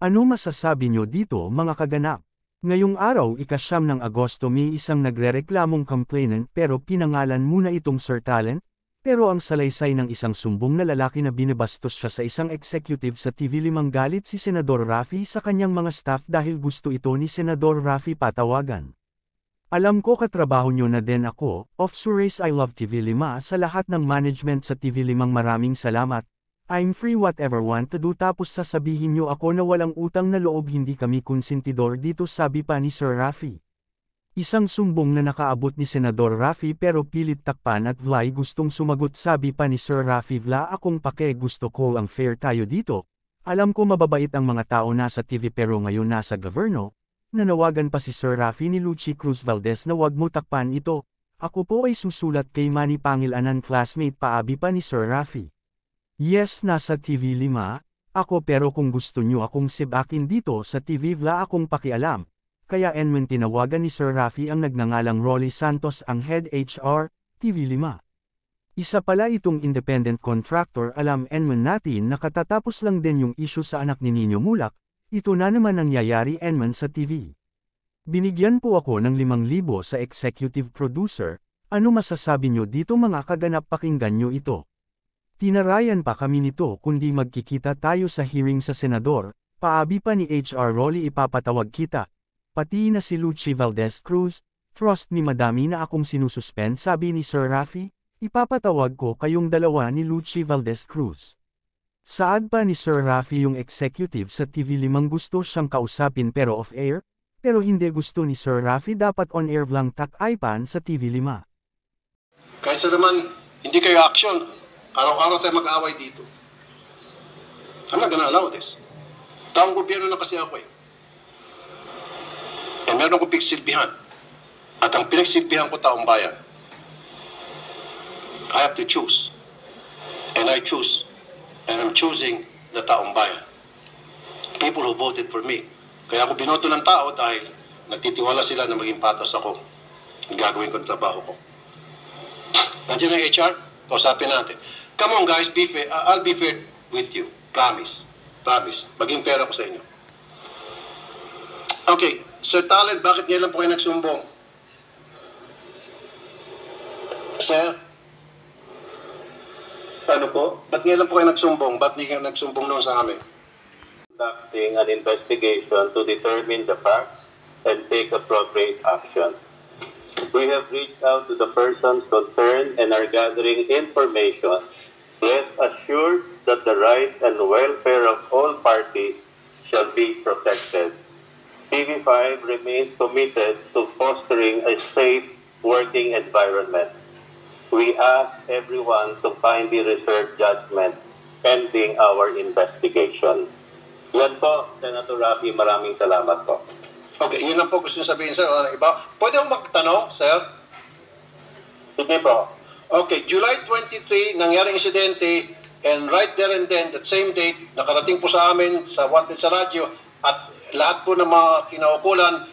Ano masasabi nyo dito mga kaganap? Ngayong araw ika-9 ng Agosto may isang nagrereklamong complainant pero pinangalan muna itong Sir Talent, pero ang salaysay ng isang sumbong na lalaki na binabastos siya sa isang executive sa TV5 galit si Senador Raffy sa kanyang mga staff dahil gusto ito ni Senador Raffy patawagan. Alam ko katrabaho nyo na din ako, of Suresh I love TV5 sa lahat ng management sa TV5 maraming salamat. I'm free whatever want to do tapos sasabihin nyo ako na walang utang na loob hindi kami konsentidor dito sabi pa ni Sir Raffy. Isang sumbong na nakaabot ni Senador Raffy pero pilit takpan at Vlay gustong sumagot sabi pa ni Sir Raffy Vla akong pake gusto ko ang fair tayo dito. Alam ko mababait ang mga tao nasa TV pero ngayon nasa governo. Nanawagan pa si Sir Raffy ni Lucy Cruz Valdez na wag mo takpan ito. Ako po ay susulat kay Manny Pangilanan classmate paabi pa ni Sir Raffy. Yes nasa TV5, ako pero kung gusto nyo akong sibakin dito sa TV Vla akong pakialam. Kaya enman tinawagan ni Sir Raffy ang nagngangalang Rolly Santos ang head HR, TV5. Isa pala itong independent contractor alam enman natin na katatapos lang din yung issue sa anak ni Nino Mulak, ito na naman nangyayari enman sa TV. Binigyan po ako ng 5,000 sa executive producer, ano masasabi nyo dito mga kaganap pakinggan nyo ito. Tinarayan pa kami nito kundi magkikita tayo sa hearing sa senador, paabi pa ni HR Rolly ipapatawag kita. Pati na si Lucy Valdez Cruz, trust ni madami na akong sinususpend sabi ni Sir Raffy, ipapatawag ko kayong dalawa ni Lucy Valdez Cruz. Saad pa ni Sir Raffy yung executive sa TV5 gusto siyang kausapin pero off-air, pero hindi gusto ni Sir Raffy dapat on-air lang tak-aypan sa TV5. Kaysa naman, hindi kayo action, araw-araw tayo mag-aaway dito. I'm not gonna allow this. Taong gobyerno na kasi ako eh. Eh, meron akong pinagsilbihan. At ang pinagsilbihan ko taong bayan. I have to choose. And I choose. And I'm choosing the taong bayan. People who voted for me. Kaya ako binoto ng tao dahil nagtitiwala sila na maging patas ako. Gagawin ko ang trabaho ko. Nandiyan ang HR? Kausapin natin. Come on guys, be fair. I'll be fair with you. Promise. Promise. Maging fair ako sa inyo. Okay. Sir Talent, bakit ngayon lang po kayo nagsumbong? Sir? Ano po? Ba't ngayon lang po kayo nagsumbong? Ba't hindi kayo nagsumbong noon sa amin? Conducting an investigation to determine the facts and take appropriate action. We have reached out to the persons concerned and are gathering information. Rest assured that the rights and welfare of all parties shall be protected. TV5 remains committed to fostering a safe working environment. We ask everyone to kindly reserve judgment pending our investigation. Yan po, Senator Raffy, maraming salamat po. Okay, yun lang po gusto nyo sabihin, sir. Ano iba? Pwede mo magtanong, sir? Sige po. Okay, July 23, nangyaring insidente, and right there and then, that same date, nakarating po sa amin, sa Wanted sa radyo, at lahat po ng mga kinaukulan,